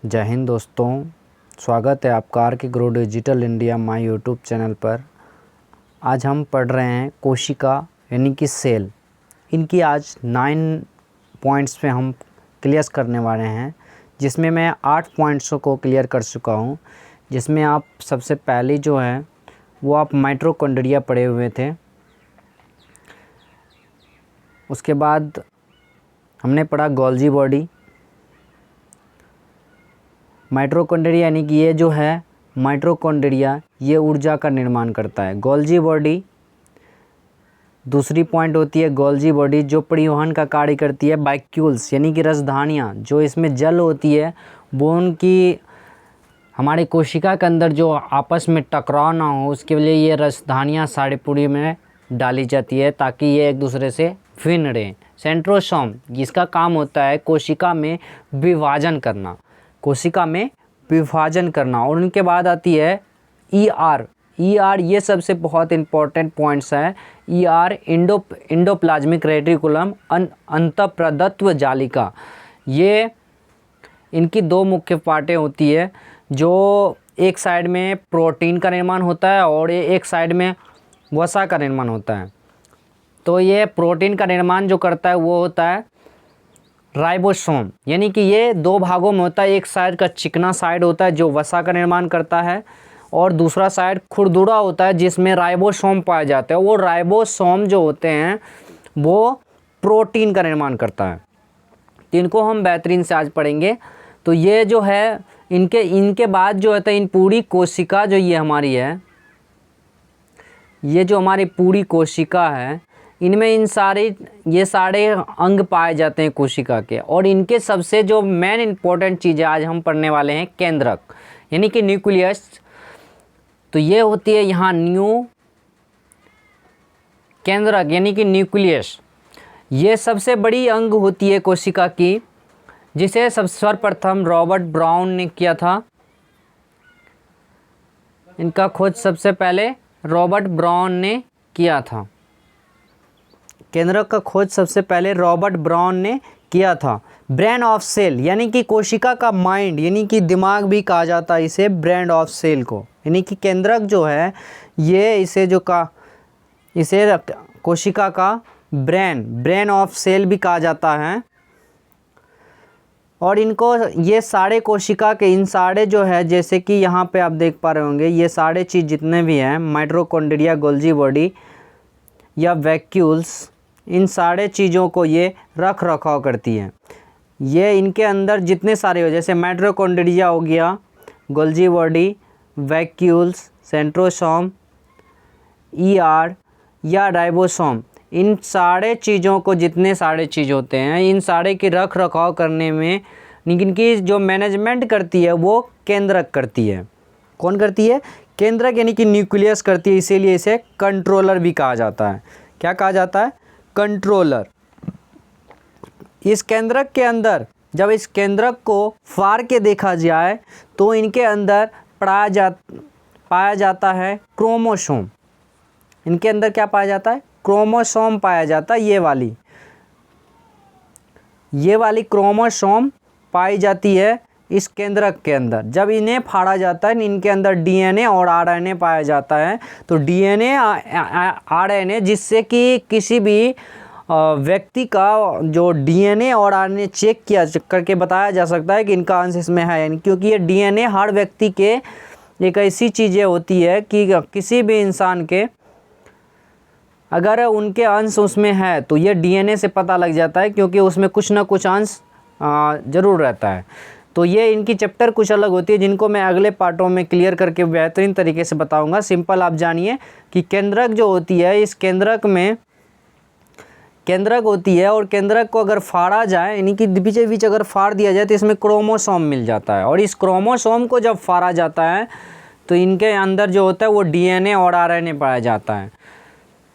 जय हिंद दोस्तों, स्वागत है आपका आर के grow digital India my YouTube channel पर। आज हम पढ़ रहे हैं कोशिका यानी कि सेल। इनकी आज 9 पॉइंट्स पे हम क्लियर करने वाले हैं, जिसमें मैं 8 पॉइंट्स को क्लियर कर चुका हूं। जिसमें आप सबसे पहले जो है वो आप माइटोकॉन्ड्रिया पढ़े हुए थे। उसके बाद हमने पढ़ा गोल्जी बॉडी। माइटोकॉन्ड्रिया यानी कि ये जो है माइटोकॉन्ड्रिया ये ऊर्जा का निर्माण करता है। गोल्जी बॉडी दूसरी पॉइंट होती है। गोल्जी बॉडी जो परिवहन का कार्य करती है। वैक्यूल्स यानी कि रसधानियाँ जो इसमें जल होती है वो उनकी हमारे कोशिका के अंदर जो आपस में टकराव ना हो उसके लिए ये रसधानियाँ सारे पूरी में डाली जाती है ताकि ये एक दूसरे से भिन्न रहें। सेंट्रोसोम जिसका काम होता है कोशिका में विभाजन करना, कोशिका में विभाजन करना। और उनके बाद आती है ईआर। ये सबसे बहुत इम्पोर्टेंट पॉइंट्स है। ईआर इंडोप्लाज्मिक रेटिकुलम अंतःप्रदत्व जालिका। ये इनकी दो मुख्य पार्टें होती है। जो एक साइड में प्रोटीन का निर्माण होता है और एक साइड में वसा का निर्माण होता है। तो ये प्रोटीन का निर्माण जो करता है वो होता है राइबोसोम, यानी कि ये दो भागों में होता है। एक साइड का चिकना साइड होता है जो वसा का निर्माण करता है और दूसरा साइड खुरदुरा होता है जिसमें राइबोसोम पाए जाते हैं। वो राइबोसोम जो होते हैं वो प्रोटीन का निर्माण करता है। तो इनको हम बेहतरीन से आज पढ़ेंगे। तो ये जो है इनके बाद जो होता है इन पूरी कोशिका जो ये हमारी है, ये जो हमारी पूरी कोशिका है इनमें ये सारे अंग पाए जाते हैं कोशिका के। और इनके सबसे जो मेन इम्पोर्टेंट चीज़ है आज हम पढ़ने वाले हैं केंद्रक यानी कि न्यूक्लियस। तो ये होती है यहाँ केंद्रक यानी कि न्यूक्लियस। ये सबसे बड़ी अंग होती है कोशिका की, जिसे सर्वप्रथम रॉबर्ट ब्राउन ने किया था। इनका खोज सबसे पहले रॉबर्ट ब्राउन ने किया था। केंद्रक का खोज सबसे पहले रॉबर्ट ब्राउन ने किया था। ब्रेन ऑफ सेल यानी कि कोशिका का माइंड यानी कि दिमाग भी कहा जाता है इसे, ब्रेन ऑफ सेल को। यानी कि केंद्रक जो है ये इसे कोशिका का ब्रेन ऑफ सेल भी कहा जाता है। और इनको ये सारे कोशिका के इन सारे जो है जैसे कि यहाँ पे आप देख पा रहे होंगे ये सारे चीज़ जितने भी हैं माइटोकॉन्ड्रिया, गोल्जी बॉडी या वैक्यूल्स, इन सारे चीज़ों को ये रख रखाव करती है। ये इनके अंदर जितने सारे हो जैसे माइटोकॉन्ड्रिया हो गया, Golgi body, vacuoles, centrosome, ER या राइबोसोम, इन सारे चीज़ों को जितने सारे चीज़ होते हैं इन सारे की रख रखाव करने में इनकी जो मैनेजमेंट करती है वो केंद्रक करती है। कौन करती है? केंद्रक यानी कि न्यूक्लियस करती है। इसीलिए इसे कंट्रोलर भी कहा जाता है। क्या कहा जाता है? कंट्रोलर। इस केंद्रक के अंदर जब इस केंद्रक को फाड़ के देखा जाए तो इनके अंदर पाया जाता है क्रोमोसोम। इनके अंदर क्या पाया जाता है? क्रोमोसोम पाया जाता है। ये वाली क्रोमोसोम पाई जाती है इस केंद्रक के अंदर। जब इन्हें फाड़ा जाता है इनके अंदर डीएनए और आरएनए पाया जाता है। तो डीएनए आरएनए जिससे कि किसी भी व्यक्ति का जो डीएनए और आरएनए चेक किया करके बताया जा सकता है कि इनका अंश इसमें है, यानी क्योंकि ये डीएनए हर व्यक्ति के एक ऐसी चीज़ें होती है कि किसी भी इंसान के अगर उनके अंश उसमें है तो ये डीएनए से पता लग जाता है, क्योंकि उसमें कुछ ना कुछ अंश ज़रूर रहता है। तो ये इनकी चैप्टर कुछ अलग होती है जिनको मैं अगले पार्टों में क्लियर करके बेहतरीन तरीके से बताऊंगा। सिंपल आप जानिए कि केंद्रक जो होती है इस केंद्रक में केंद्रक होती है और केंद्रक को अगर फाड़ा जाए यानी कि बीचे बीच अगर फाड़ दिया जाए तो इसमें क्रोमोसोम मिल जाता है। और इस क्रोमोसोम को जब फाड़ा जाता है तो इनके अंदर जो होता है वो डीएनए और आरएनए पाया जाता है।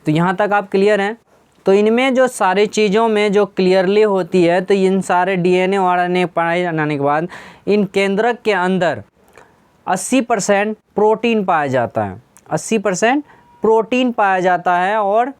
तो यहाँ तक आप क्लियर हैं? तो इनमें जो सारी चीज़ों में जो क्लियरली होती है तो इन सारे डीएनए और आरएनए पाए जाने के बाद इन केंद्रक के अंदर 80% प्रोटीन पाया जाता है। 80% प्रोटीन पाया जाता है और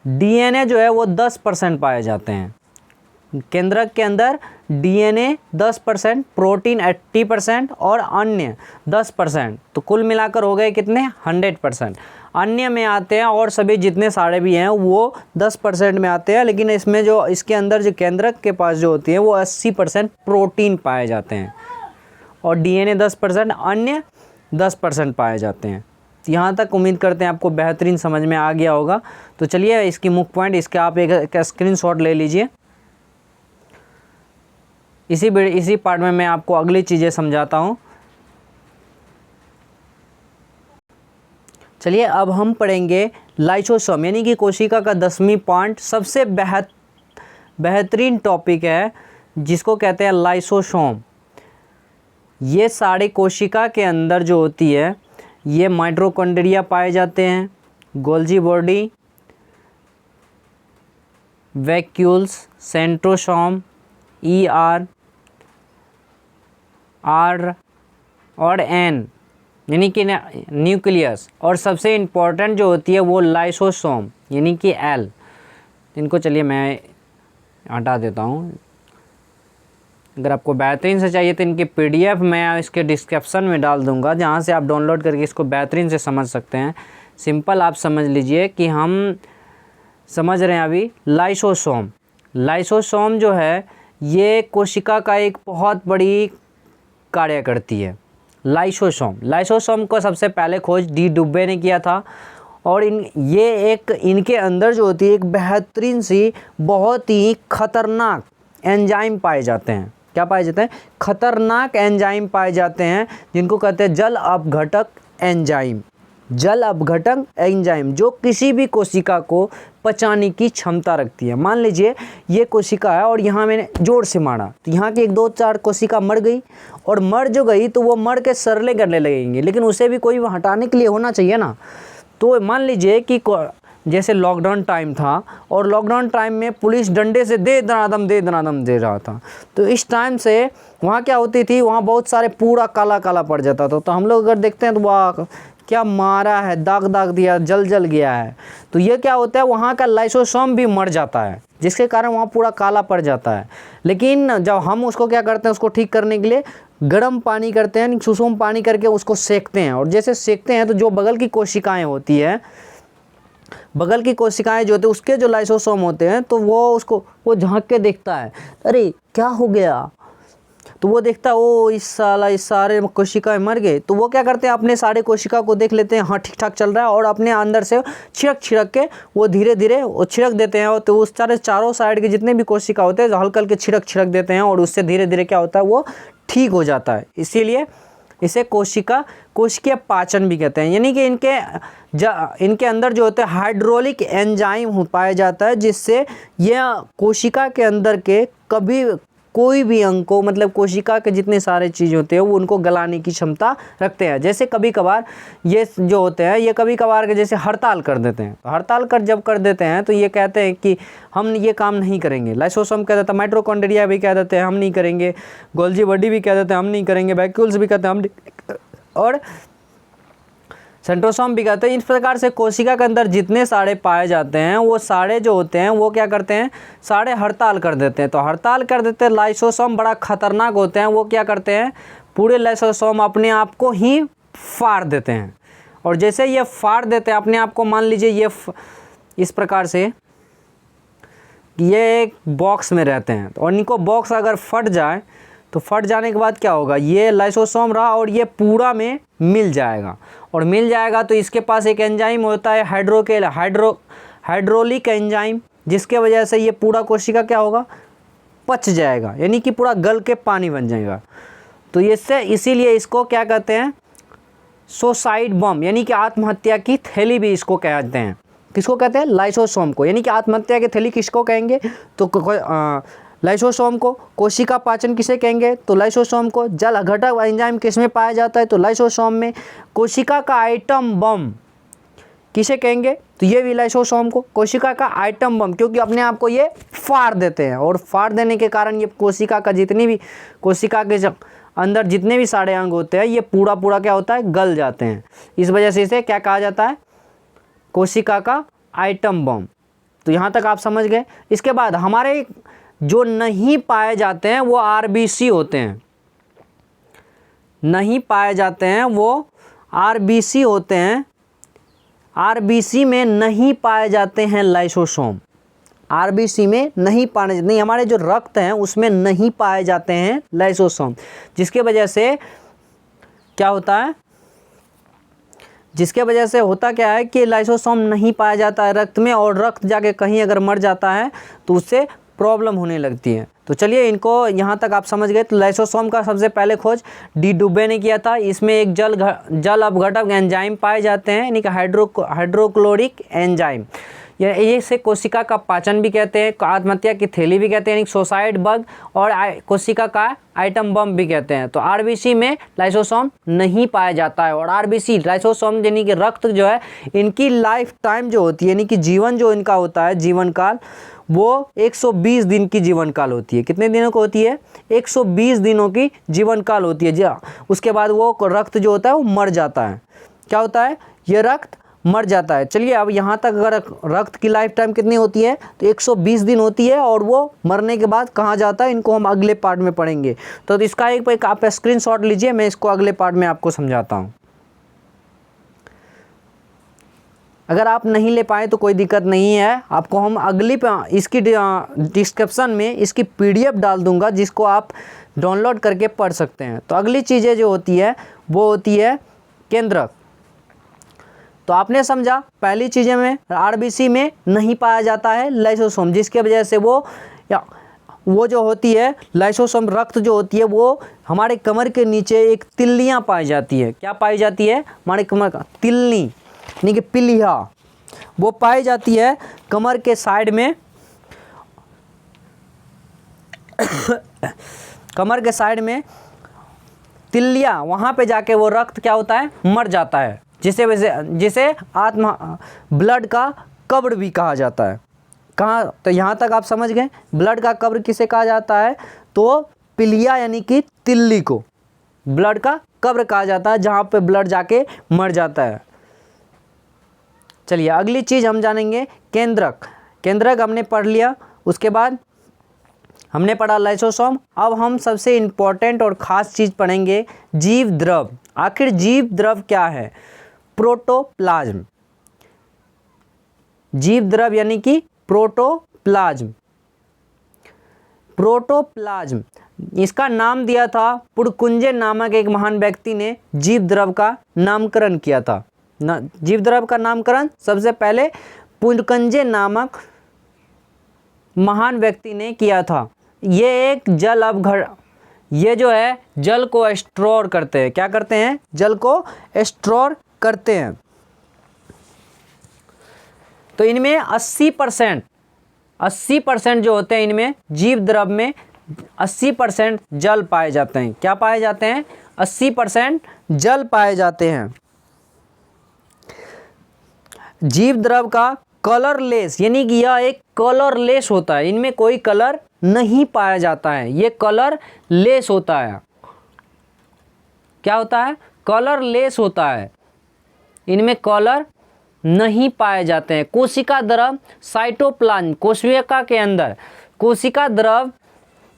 डीएनए जो है वो 10% पाए जाते हैं। केंद्रक के अंदर डीएनए 10%, प्रोटीन 80% और अन्य 10%, तो कुल मिलाकर हो गए कितने 100%। अन्य में आते हैं और सभी जितने सारे भी हैं वो 10% में आते हैं, लेकिन इसमें जो इसके अंदर जो केंद्रक के पास जो होती है वो 80% प्रोटीन पाए जाते हैं और डीएनए 10%, अन्य 10% पाए जाते हैं। यहाँ तक उम्मीद करते हैं आपको बेहतरीन समझ में आ गया होगा। तो चलिए इसकी मुख्य पॉइंट इसके आप एक स्क्रीनशॉट ले लीजिए। इसी पार्ट में मैं आपको अगली चीज़ें समझाता हूँ। चलिए अब हम पढ़ेंगे लाइसोसोम, यानी कि कोशिका का 10वीं पॉइंट, सबसे बेहतरीन टॉपिक है जिसको कहते हैं लाइसोसोम। ये सारे कोशिका के अंदर जो होती है ये माइटोकॉन्ड्रिया पाए जाते हैं, Golgi body, vacuoles, centrosome, ER, R और N यानी कि न्यूक्लियस, और सबसे इम्पोर्टेंट जो होती है वो लाइसोसोम यानी कि L। इनको चलिए मैं हटा देता हूँ। अगर आपको बेहतरीन से चाहिए तो इनकी PDF मैं इसके डिस्क्रिप्शन में डाल दूंगा, जहाँ से आप डाउनलोड करके इसको बेहतरीन से समझ सकते हैं। सिंपल आप समझ लीजिए कि हम समझ रहे हैं अभी लाइसोसोम। लाइसोसोम जो है ये कोशिका का एक बहुत बड़ी कार्य करती है। लाइसोसोम को सबसे पहले खोज डी डुब्बे ने किया था, और इनके अंदर जो होती है एक बेहतरीन सी बहुत ही खतरनाक एंजाइम पाए जाते हैं। क्या पाए जाते हैं? खतरनाक एंजाइम पाए जाते हैं, जिनको कहते हैं जल अपघटक एंजाइम। जल अपघटक एंजाइम जो किसी भी कोशिका को पचाने की क्षमता रखती है। मान लीजिए ये कोशिका है और यहाँ मैंने जोर से मारा तो यहाँ की 1-2-4 कोशिका मर गई, और मर जो गई तो वो मर के सरले करने लगेंगे, लेकिन उसे भी कोई हटाने के लिए होना चाहिए ना। तो मान लीजिए कि जैसे लॉकडाउन टाइम था और लॉकडाउन टाइम में पुलिस डंडे से दे दनादम दे रहा था, तो इस टाइम से वहाँ क्या होती थी, वहाँ बहुत सारे पूरा काला काला पड़ जाता था। तो हम लोग अगर देखते हैं तो वाह क्या मारा है, दाग दिया, जल गया है। तो ये क्या होता है, वहाँ का लाइसोसोम भी मर जाता है, जिसके कारण वहाँ पूरा काला पड़ जाता है। लेकिन जब हम उसको क्या करते हैं, उसको ठीक करने के लिए गर्म पानी करते हैं, सुसुम पानी करके उसको सेकते हैं, और जैसे सेकते हैं तो जो बगल की कोशिकाएँ होती है, बगल की कोशिकाएं जो होती है उसके जो लाइसोसोम होते हैं, तो वो झांक के देखता है, अरे क्या हो गया। तो वो देखता है ओ इस सारे कोशिकाएं मर गए। तो वो क्या करते हैं, अपने सारे कोशिका को देख लेते हैं, हाँ ठीक ठाक चल रहा है, और अपने अंदर से छिड़क के वो धीरे धीरे वो छिड़क देते हैं। तो उस चारों साइड के जितने भी कोशिका होते हैं हल्के हल्के छिड़क देते हैं, और उससे धीरे धीरे क्या होता है, वो ठीक हो जाता है। इसीलिए इसे कोशिकीय पाचन भी कहते हैं। यानी कि इनके अंदर जो होते हैं हाइड्रोलिक एंजाइम पाया जाता है, जिससे यह कोशिका के अंदर के कोई भी अंग को, मतलब कोशिका के जितने सारे चीज़ होते हैं वो उनको गलाने की क्षमता रखते हैं। जैसे कभी कभार ये जो होते हैं ये कभी कभार के जैसे हड़ताल कर देते हैं, तो हड़ताल जब कर देते हैं तो ये कहते हैं कि हम ये काम नहीं करेंगे। लाइसोसोम कह देता है, माइटोकॉन्ड्रिया भी कह देते हैं हम नहीं करेंगे, गोल्जी बॉडी भी कह देते हैं हम नहीं करेंगे, वैक्यूल्स भी कहते हैं हम नहीं, और सेंट्रोसोम भी कहते हैं। इस प्रकार से कोशिका के अंदर जितने सारे पाए जाते हैं वो सारे जो होते हैं वो क्या करते हैं, सारे हड़ताल कर देते हैं। तो हड़ताल कर देते हैं, लाइसोसोम बड़ा खतरनाक होते हैं, वो क्या करते हैं, पूरे लाइसोसोम अपने आप को ही फाड़ देते हैं। और जैसे ये फाड़ देते हैं अपने आप को, मान लीजिए ये इस प्रकार से ये एक बॉक्स में रहते हैं, और इनको बॉक्स अगर फट जाए तो फट जाने के बाद क्या होगा, ये लाइसोसोम रहा और ये पूरा में मिल जाएगा, और मिल जाएगा तो इसके पास एक एंजाइम होता है हाइड्रोलिक एंजाइम, जिसके वजह से ये पूरा कोशिका क्या होगा, पच जाएगा, यानी कि पूरा गल के पानी बन जाएगा। तो इसीलिए इसको क्या कहते हैं, सुसाइड बम, यानी कि आत्महत्या की थैली भी इसको कहते हैं। किसको कहते हैं, लाइसोसोम को। यानी कि आत्महत्या की थैली किसको कहेंगे, तो लाइसोसोम को। कोशिका पाचन किसे कहेंगे, तो लाइसोसोम को। जल अपघटक एंजाइम किस में पाया जाता है, तो लाइसोसोम में। कोशिका का आइटम बम किसे कहेंगे, तो ये भी लाइसोसोम को। कोशिका का आइटम बम, क्योंकि अपने आप को ये फाड़ देते हैं, और फाड़ देने के कारण ये कोशिका के अंदर जितने भी सारे अंग होते हैं ये पूरा क्या होता है, गल जाते हैं। इस वजह से इसे क्या कहा जाता है, कोशिका का आइटम बम। तो यहाँ तक आप समझ गए। इसके बाद हमारे जो नहीं पाए जाते हैं वो आरबीसी होते हैं, नहीं पाए जाते हैं वो आरबीसी होते हैं। आरबीसी में नहीं पाए जाते हैं लाइसोसोम, आरबीसी में नहीं पाए, नहीं हमारे जो रक्त हैं उसमें नहीं पाए जाते हैं लाइसोसोम, जिसके वजह से क्या होता है, जिसके वजह से होता क्या है कि लाइसोसोम नहीं पाया जाता है रक्त में, और रक्त जाके कहीं अगर मर जाता है तो उससे प्रॉब्लम होने लगती है। तो चलिए इनको यहाँ तक आप समझ गए। तो लाइसोसोम का सबसे पहले खोज डी डुबे ने किया था। इसमें एक जल अपघटक एंजाइम पाए जाते हैं, यानी कि हाइड्रोक्लोरिक एंजाइम। ये से कोशिका का पाचन भी कहते हैं, आत्महत्या की थैली भी कहते हैं, यानी सोसाइड बग, और कोशिका का आइटम बम भी कहते हैं। तो आरबीसी में लाइसोसोम नहीं पाया जाता है। और आरबीसी लाइसोसोम यानी कि रक्त जो है, इनकी लाइफ टाइम जो होती है, यानी कि जीवन जो इनका होता है, जीवन काल, वो 120 दिन की जीवन काल होती है। कितने दिनों को होती है? 120 दिनों की जीवन काल होती है जी। उसके बाद वो रक्त जो होता है वो मर जाता है। क्या होता है? ये रक्त मर जाता है। चलिए अब यहाँ तक अगर रक्त की लाइफ टाइम कितनी होती है तो 120 दिन होती है, और वो मरने के बाद कहाँ जाता है इनको हम अगले पार्ट में पढ़ेंगे। तो इसका एक आप स्क्रीनशॉट लीजिए, मैं इसको अगले पार्ट में आपको समझाता हूँ। अगर आप नहीं ले पाए तो कोई दिक्कत नहीं है, आपको हम अगली इसकी डिस्क्रिप्शन में इसकी पीडीएफ डाल दूंगा, जिसको आप डाउनलोड करके पढ़ सकते हैं। तो अगली चीज़ें जो होती है वो होती है केंद्रक। तो आपने समझा पहली चीज़ें में आरबीसी में नहीं पाया जाता है लाइसोसोम, जिसके वजह से वो जो होती है लाइसोसोम रक्त जो होती है वो हमारे कमर के नीचे एक तिल्लियाँ पाई जाती है। क्या पाई जाती है? हमारे कमर का तिल्ली यानी कि पिलिया, वो पाई जाती है कमर के साइड में कमर के साइड में तिल्लियाँ, वहाँ पे जाके वो रक्त क्या होता है? मर जाता है, जिसे ब्लड का कब्र भी कहा जाता है। कहाँ? तो यहाँ तक आप समझ गए ब्लड का कब्र किसे कहा जाता है? तो पिलिया यानी कि तिल्ली को ब्लड का कब्र कहा जाता है, जहाँ पे ब्लड जाके मर जाता है। चलिए अगली चीज़ हम जानेंगे केंद्रक। केंद्रक हमने पढ़ लिया, उसके बाद हमने पढ़ा लाइसोसोम। अब हम सबसे इम्पोर्टेंट और ख़ास चीज़ पढ़ेंगे जीव द्रव। आखिर जीव द्रव क्या है? प्रोटोप्लाज्म। जीव द्रव यानी कि प्रोटोप्लाज्म। प्रोटोप्लाज्म इसका नाम दिया था पुरकुंजे नामक एक महान व्यक्ति ने, जीव द्रव का नामकरण किया था। जीव द्रव का नामकरण सबसे पहले पुरकुंजे नामक महान व्यक्ति ने किया था। ये एक जल अपघटक, ये जो है जल को स्टोर करते हैं। क्या करते हैं? जल को स्टोर करते हैं। तो इनमें 80% जो होते हैं, इनमें जीव द्रव में 80% जल पाए जाते हैं। क्या पाए जाते हैं? 80% जल पाए जाते हैं। जीव द्रव का कलरलेस यानी कि यह एक कलरलेस होता है, इनमें कोई कलर नहीं पाया जाता है, ये कलरलेस होता है। क्या होता है? कलरलेस होता है, इनमें कलर नहीं पाए जाते हैं। कोशिका द्रव साइटोप्लाज्म, कोशिका के अंदर कोशिका द्रव,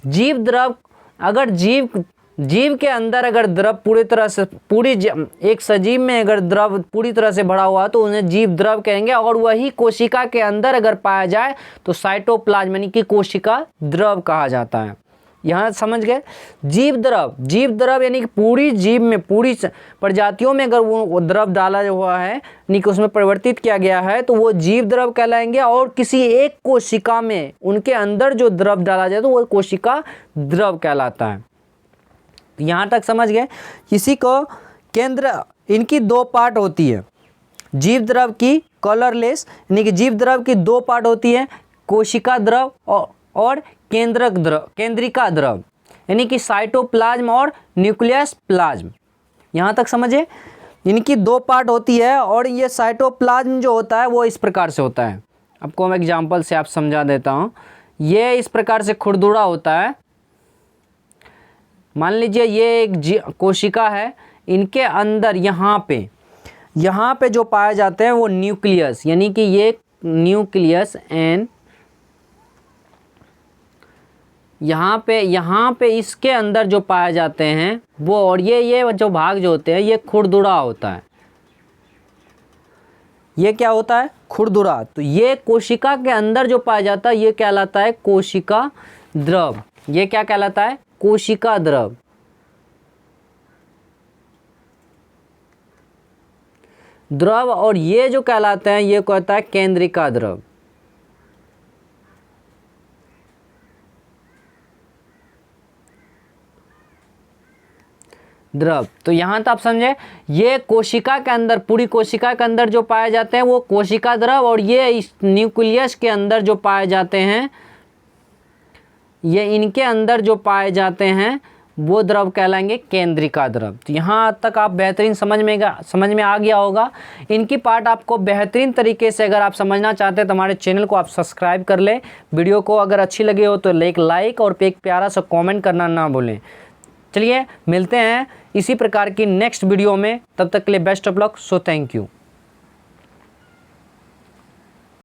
जीव द्रव, अगर जीव के अंदर अगर द्रव पूरी तरह से एक सजीव में अगर द्रव पूरी तरह से भरा हुआ है तो उन्हें जीव द्रव कहेंगे, और वही कोशिका के अंदर अगर पाया जाए तो साइटोप्लाज्म यानी कि कोशिका द्रव कहा जाता है। यहाँ समझ गए? जीव द्रव यानी कि पूरी जीव में, पूरी प्रजातियों में अगर वो द्रव डाला हुआ है, यानी कि उसमें परिवर्तित किया गया है, तो वो जीव द्रव कहलाएंगे। और किसी एक कोशिका में उनके अंदर जो द्रव डाला जाए तो वो कोशिका द्रव कहलाता है। यहाँ तक समझ गए? इसी को केंद्र, इनकी दो पार्ट होती है। जीव द्रव की कलरलेस यानी कि जीव द्रव की दो पार्ट होती है, कोशिका द्रव और केंद्रिका द्रव यानी कि साइटोप्लाज्म और न्यूक्लियस प्लाज्म। यहाँ तक समझे? इनकी दो पार्ट होती है, और ये साइटोप्लाज्म जो होता है वो इस प्रकार से होता है। आपको मैं एग्जांपल से आप समझा देता हूँ। ये इस प्रकार से खुरदुरा होता है। मान लीजिए ये एक कोशिका है, इनके अंदर यहाँ पे जो पाए जाते हैं वो न्यूक्लियस यानी कि ये न्यूक्लियस एंड यहाँ पे इसके अंदर जो पाए जाते हैं वो, और ये जो भाग जो होते हैं ये खुरदुरा होता है। ये क्या होता है? खुरदुरा। तो ये कोशिका के अंदर जो पाया जाता है ये कहलाता है कोशिका द्रव। ये क्या कहलाता है? कोशिका द्रव। द्रव। और ये जो कहलाते हैं ये कहता है केंद्रिका द्रव। द्रव। तो यहाँ तक आप समझे, ये कोशिका के अंदर, पूरी कोशिका के अंदर जो पाए जाते हैं वो कोशिका द्रव, और ये इस न्यूक्लियस के अंदर जो पाए जाते हैं, ये इनके अंदर जो पाए जाते हैं वो द्रव कहलाएंगे केंद्रिका द्रव। तो यहाँ तक आप बेहतरीन समझ में आ गया होगा। इनकी पार्ट आपको बेहतरीन तरीके से अगर आप समझना चाहते हैं तो हमारे चैनल को आप सब्सक्राइब कर लें। वीडियो को अगर अच्छी लगी हो तो एक लाइक और एक प्यारा सा कमेंट करना ना भूलें। चलिए मिलते हैं इसी प्रकार की नेक्स्ट वीडियो में, तब तक के लिए best of luck. So thank you.